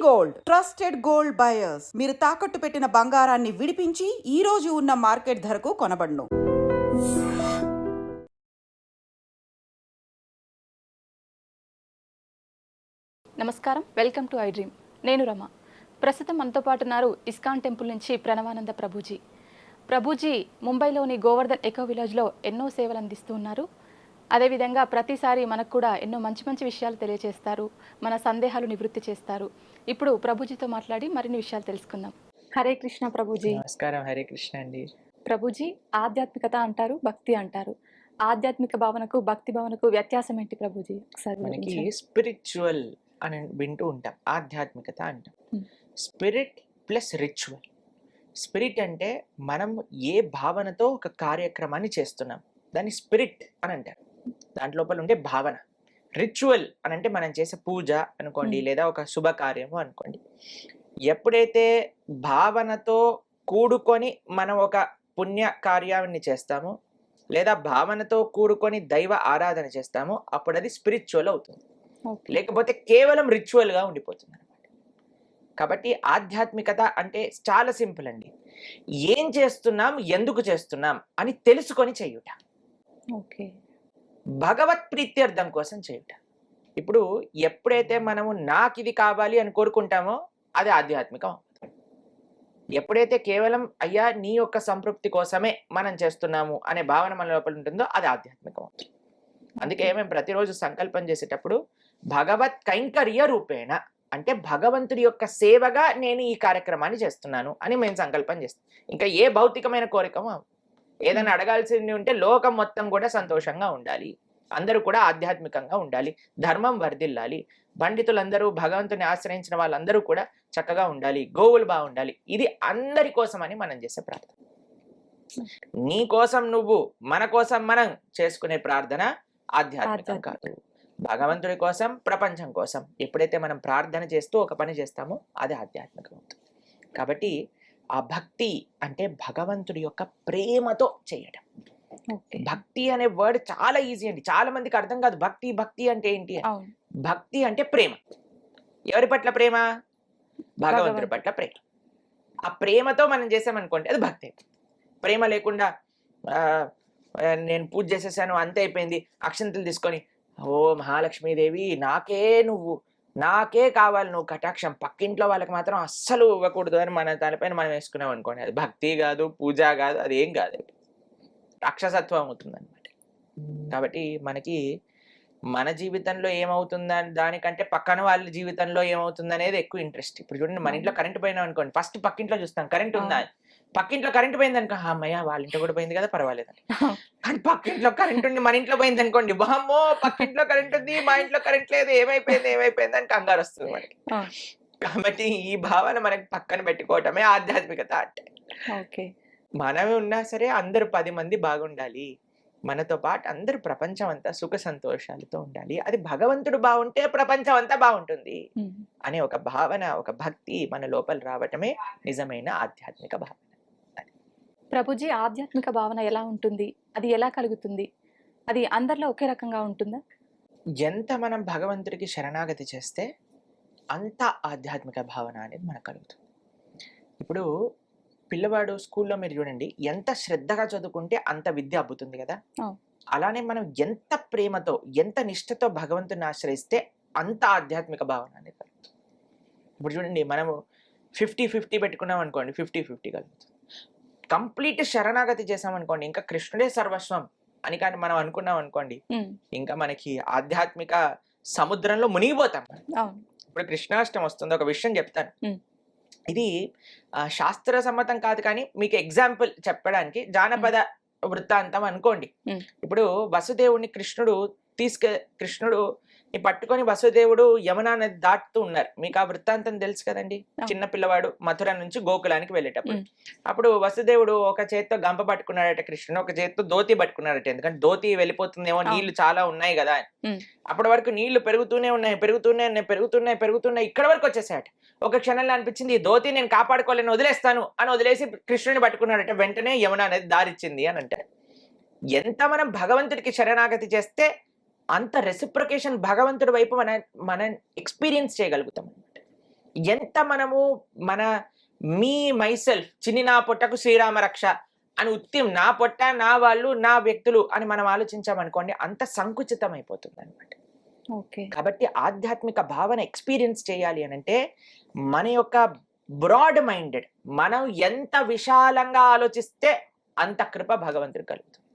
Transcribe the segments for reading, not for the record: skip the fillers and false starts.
Gold trusted gold buyers మీరు తాకట్టు పెట్టిన బంగారాన్ని విడిపించి ఈ రోజు ఉన్న మార్కెట్ ధరకు కొనబడును. నమస్కారం, వెల్కమ్ టు ఐ డ్రీమ్. నేను రమ. ప్రస్తుతం మనతో పాటు ఉన్నారు ఇస్కాన్ టెంపుల్ నుంచి ప్రణవానంద ప్రభుజీ. ప్రభుజీ ముంబైలోని గోవర్ధన్ ఎకో విలేజ్లో ఎన్నో సేవలు అందిస్తూ ఉన్నారు. అదేవిధంగా ప్రతిసారి మనకు కూడా ఎన్నో మంచి మంచి విషయాలు తెలియజేస్తారు, మన సందేహాలు నివృత్తి చేస్తారు. ఇప్పుడు ప్రభుజీతో మాట్లాడి మరిన్ని విషయాలు తెలుసుకుందాం. హరే కృష్ణ ప్రభుజీ. నమస్కారం. హరే కృష్ణ అండి. ప్రభుజీ, ఆధ్యాత్మికత అంటారు, భక్తి అంటారు. ఆధ్యాత్మిక భావనకు భక్తి భావనకు వ్యత్యాసం ఏంటి ప్రభుజీ? ఒకసారి మనకి స్పిరిచువల్ అని వింటూ ఉంటాం, ఆధ్యాత్మికత అంటాం. Spirit plus ritual. స్పిరిట్ అంటే మనం ఏ భావనతో ఒక కార్యక్రమాన్ని చేస్తున్నాం దాన్ని స్పిరిట్ అని అంటారు. దాంట్లోపల ఉండే భావన. రిచువల్ అని అంటే మనం చేసే పూజ అనుకోండి, లేదా ఒక శుభకార్యము అనుకోండి. ఎప్పుడైతే భావనతో కూడుకొని మనం ఒక పుణ్య కార్యాన్ని చేస్తామో, లేదా భావనతో కూడుకొని దైవ ఆరాధన చేస్తామో, అప్పుడు అది స్పిరిచువల్ అవుతుంది. లేకపోతే కేవలం రిచువల్గా ఉండిపోతుంది అనమాట. కాబట్టి ఆధ్యాత్మికత అంటే చాలా సింపుల్ అండి. ఏం చేస్తున్నాం, ఎందుకు చేస్తున్నాం అని తెలుసుకొని చేయుట. ఓకే. భగవత్ ప్రీత్యర్థం కోసం చేయుట. ఇప్పుడు ఎప్పుడైతే మనము నాకు ఇది కావాలి అని కోరుకుంటామో అది ఆధ్యాత్మికం. ఎప్పుడైతే కేవలం అయ్యా నీ యొక్క సంతృప్తి కోసమే మనం చేస్తున్నాము అనే భావన మన లోపల ఉంటుందో అది ఆధ్యాత్మికం అవుతుంది. అందుకే మేము ప్రతిరోజు సంకల్పం చేసేటప్పుడు భగవత్ కైంకర్య రూపేణ, అంటే భగవంతుడి యొక్క సేవగా నేను ఈ కార్యక్రమాన్ని చేస్తున్నాను అని మేము సంకల్పం చేస్తాం. ఇంకా ఏ భౌతికమైన కోరికమో, ఏదైనా అడగాల్సింది ఉంటే లోకం మొత్తం కూడా సంతోషంగా ఉండాలి, అందరూ కూడా ఆధ్యాత్మికంగా ఉండాలి, ధర్మం వర్ధిల్లాలి, పండితులందరూ భగవంతుని ఆశ్రయించిన వాళ్ళందరూ కూడా చక్కగా ఉండాలి, గోవులు బాగుండాలి. ఇది అందరి కోసం అని మనం చేసే ప్రార్థన. నీ కోసం నువ్వు, మన కోసం మనం చేసుకునే ప్రార్థన ఆధ్యాత్మికం కాదు. భగవంతుడి కోసం, ప్రపంచం కోసం ఎప్పుడైతే మనం ప్రార్థన చేస్తూ ఒక పని చేస్తామో అది ఆధ్యాత్మికం అవుతుంది. కాబట్టి ఆ భక్తి అంటే భగవంతుడి యొక్క ప్రేమతో చేయడం. భక్తి అనే వర్డ్ చాలా ఈజీ అండి, చాలా మందికి అర్థం కాదు. భక్తి భక్తి అంటే ఏంటి? భక్తి అంటే ప్రేమ. ఎవరి పట్ల ప్రేమ? భగవంతుడి పట్ల ప్రేమ. ఆ ప్రేమతో మనం చేసామనుకోండి అది భక్తి. ప్రేమ లేకుండా నేను పూజ చేసేసాను అంతే అయిపోయింది, అక్షంతలు తీసుకొని ఓ మహాలక్ష్మీదేవి నాకే కావాలి నువ్వు కటాక్షం, పక్కింట్లో వాళ్ళకి మాత్రం అస్సలు ఇవ్వకూడదు అని మన తలపైన మనం వేసుకున్నాం అనుకోండి, అది భక్తి కాదు, పూజ కాదు, అది ఏం కాదు, రాక్షసత్వం అవుతుంది అనమాట. కాబట్టి మనకి మన జీవితంలో ఏమవుతుందని దానికంటే పక్కన వాళ్ళ జీవితంలో ఏమవుతుంది అనేది ఎక్కువ ఇంట్రెస్ట్. ఇప్పుడు చూడండి, మన ఇంట్లో కరెంట్ పోయినా అనుకోండి, ఫస్ట్ పక్కింట్లో చూస్తాం కరెంట్ ఉందా. పక్కింట్లో కరెంట్ పోయింది అనుకో, అమ్మయ్య వాళ్ళ ఇంట్లో కూడా పోయింది కదా పర్వాలేదని. కానీ పక్కింట్లో కరెంట్ ఉంది మన ఇంట్లో పోయింది అనుకోండి, బామ్మో పక్కింట్లో కరెంట్ ఉంది మా ఇంట్లో కరెంట్ లేదు, ఏమైపోయింది అని కంగారు వస్తుంది మనకి. కాబట్టి ఈ భావన మనకి పక్కన పెట్టుకోవటమే ఆధ్యాత్మికత అంటే. మనమే ఉన్నా సరే అందరూ 10 మంది బాగుండాలి, మనతో పాటు అందరూ ప్రపంచం అంతా సుఖ సంతోషాలతో ఉండాలి, అది భగవంతుడు బాగుంటే ప్రపంచం అంతా బాగుంటుంది అనే ఒక భావన, ఒక భక్తి మన లోపల రావటమే నిజమైన ఆధ్యాత్మిక భావన. ప్రభుజీ, ఆధ్యాత్మిక భావన ఎలా ఉంటుంది, అది ఎలా కలుగుతుంది, అది అందరిలో ఒకే రకంగా ఉంటుందా? ఎంత మనం భగవంతుడికి శరణాగతి చేస్తే అంత ఆధ్యాత్మిక భావన అనేది మనకు కలుగుతుంది. ఇప్పుడు పిల్లవాడు స్కూల్లో మీరు చూడండి, ఎంత శ్రద్ధగా చదువుకుంటే అంత విద్య అబ్బుతుంది కదా. అలానే మనం ఎంత ప్రేమతో, ఎంత నిష్ఠతో భగవంతుని ఆశ్రయిస్తే అంత ఆధ్యాత్మిక భావన అనేది కలుగుతుంది. ఇప్పుడు చూడండి, మనము 50-50 పెట్టుకున్నాం అనుకోండి, 50-50 కలుగుతుంది. కంప్లీట్ శరణాగతి చేసామనుకోండి, ఇంకా కృష్ణుడే సర్వస్వం అని కానీ మనం అనుకున్నాం అనుకోండి, ఇంకా మనకి ఆధ్యాత్మిక సముద్రంలో మునిగిపోతాం. ఇప్పుడు కృష్ణాష్టమి వస్తుంది, ఒక విషయం చెప్తాను. ఇది శాస్త్ర సమ్మతం కాదు, కానీ మీకు ఎగ్జాంపుల్ చెప్పడానికి జానపద వృత్తాంతం అనుకోండి. ఇప్పుడు వసుదేవుని కృష్ణుడు పట్టుకొని వసుదేవుడు యమునా నది దాటుతూ ఉన్నారు. మీకు ఆ వృత్తాంతం తెలుసు కదండి. చిన్న పిల్లవాడు మథుర నుంచి గోకులానికి వెళ్ళేటప్పుడు, అప్పుడు వసుదేవుడు ఒక చేత్తో గంప పట్టుకున్నాడట కృష్ణుడు, ఒక చేత్తో ధోతి పట్టుకున్నాడట. ఎందుకంటే ధోతి వెళ్ళిపోతుందేమో, నీళ్లు చాలా ఉన్నాయి కదా. అప్పటి వరకు నీళ్లు పెరుగుతూనే ఉన్నాయి, ఇక్కడ వరకు వచ్చేసాయట. ఒక క్షణంలో అనిపించింది, ఈ ధోతి నేను కాపాడుకోలేని వదిలేస్తాను అని వదిలేసి కృష్ణుని పట్టుకున్నాడట. వెంటనే యమున అనేది దారిచ్చింది అని అంటారు. ఎంత మనం భగవంతుడికి శరణాగతి చేస్తే అంత రెసిప్రొకేషన్ భగవంతుడి వైపు మనం ఎక్స్పీరియన్స్ చేయగలుగుతాం. ఎంత మనము మన మీ మైసెల్ఫ్ చిన్ని నా పొట్టకు శ్రీరామ రక్ష అని నా పొట్ట నా వాళ్ళు నా వ్యక్తులు అని మనం ఆలోచించామనుకోండి, అంత సంకుచితం అయిపోతుంది అనమాట. ఓకే. కాబట్టి ఆధ్యాత్మిక భావన ఎక్స్పీరియన్స్ చేయాలి అని అంటే మన యొక్క బ్రాడ్ మైండెడ్, మనం ఎంత విశాలంగా ఆలోచిస్తే అంత కృప భగవంతుడు కలుగుతుంది.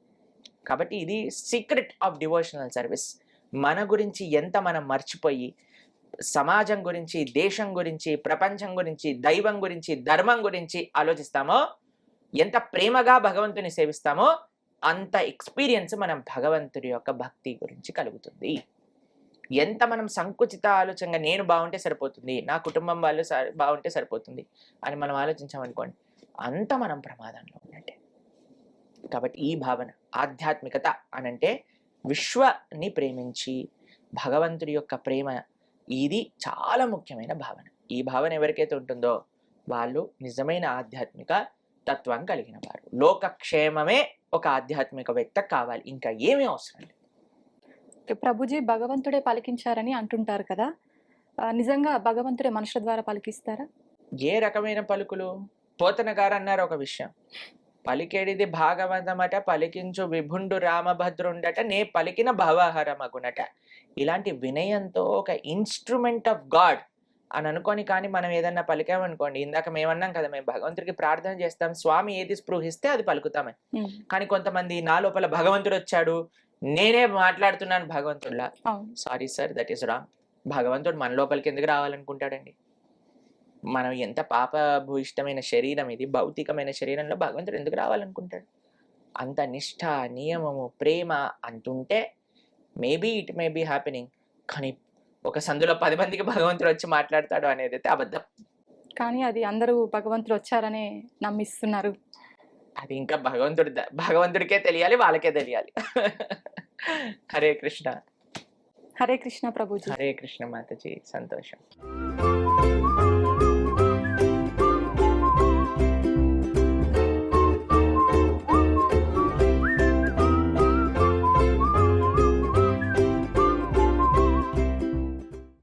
కాబట్టి ఇది సీక్రెట్ ఆఫ్ డివోషనల్ సర్వీస్. మన గురించి ఎంత మనం మర్చిపోయి సమాజం గురించి, దేశం గురించి, ప్రపంచం గురించి, దైవం గురించి, ధర్మం గురించి ఆలోచిస్తామో, ఎంత ప్రేమగా భగవంతుని సేవిస్తామో అంత ఎక్స్పీరియన్స్ మనం భగవంతుడి యొక్క భక్తి గురించి కలుగుతుంది. ఎంత మనం సంకుచిత ఆలోచనగా నేను బాగుంటే సరిపోతుంది, నా కుటుంబం వాళ్ళు బాగుంటే సరిపోతుంది అని మనం ఆలోచించామనుకోండి, అంత మనం ప్రమాదంలో ఉన్నట్టే. కాబట్టి ఈ భావన ఆధ్యాత్మికత అనంటే విశ్వని ప్రేమించి భగవంతుడి యొక్క ప్రేమ, ఇది చాలా ముఖ్యమైన భావన. ఈ భావన ఎవరికైతే ఉంటుందో వాళ్ళు నిజమైన ఆధ్యాత్మిక తత్వం కలిగిన వారు. లోకక్షేమమే ఒక ఆధ్యాత్మికవేత్త కావాలి, ఇంకా ఏమీ అవసరం లేదు. ప్రభుజీ భగవంతుడే పలికించారని అంటుంటారు కదా, నిజంగా భగవంతుడే మనుషుల ద్వారా పలికిస్తారా? ఏ రకమైన పలుకులు? పోతన గారు అన్నారు ఒక విషయం, పలికేడిది భాగవతమట, పలికించు విభుండు రామభద్రుండట, నే పలికిన భవహరమగునట. ఇలాంటి వినయంతో ఒక ఇన్స్ట్రుమెంట్ ఆఫ్ గాడ్ అని అనుకొని కానీ మనం ఏదన్నా పలికామనుకోండి, ఇందాక మేమన్నాం కదా, మేము భగవంతుడికి ప్రార్థన చేస్తాం, స్వామి ఏది స్పృహిస్తే అది పలుకుతామని. కానీ కొంతమంది నా లోపల భగవంతుడు వచ్చాడు, నేనే మాట్లాడుతున్నాను భగవంతుడిలా. Sorry sir, that is wrong. భగవంతుడు మన లోపలికి ఎందుకు రావాలనుకుంటాడండి? మనం ఎంత పాపభూయిష్టమైన శరీరం ఇది, భౌతికమైన శరీరంలో భగవంతుడు ఎందుకు రావాలనుకుంటాడు? అంత నిష్ఠ, నియమము, ప్రేమ అంటుంటే maybe it may be happening. కానీ ఒక సందులో 10 మందికి భగవంతుడు వచ్చి మాట్లాడతాడు అనేది అయితే అబద్ధం. కానీ అది అందరూ భగవంతుడు వచ్చారనే నమ్మిస్తున్నారు. అది ఇంకా భగవంతుడికే తెలియాలి, వాళ్ళకే తెలియాలి. హరే కృష్ణ. హరే కృష్ణ ప్రభుజీ. హరే కృష్ణ మాతాజీ. సంతోషం.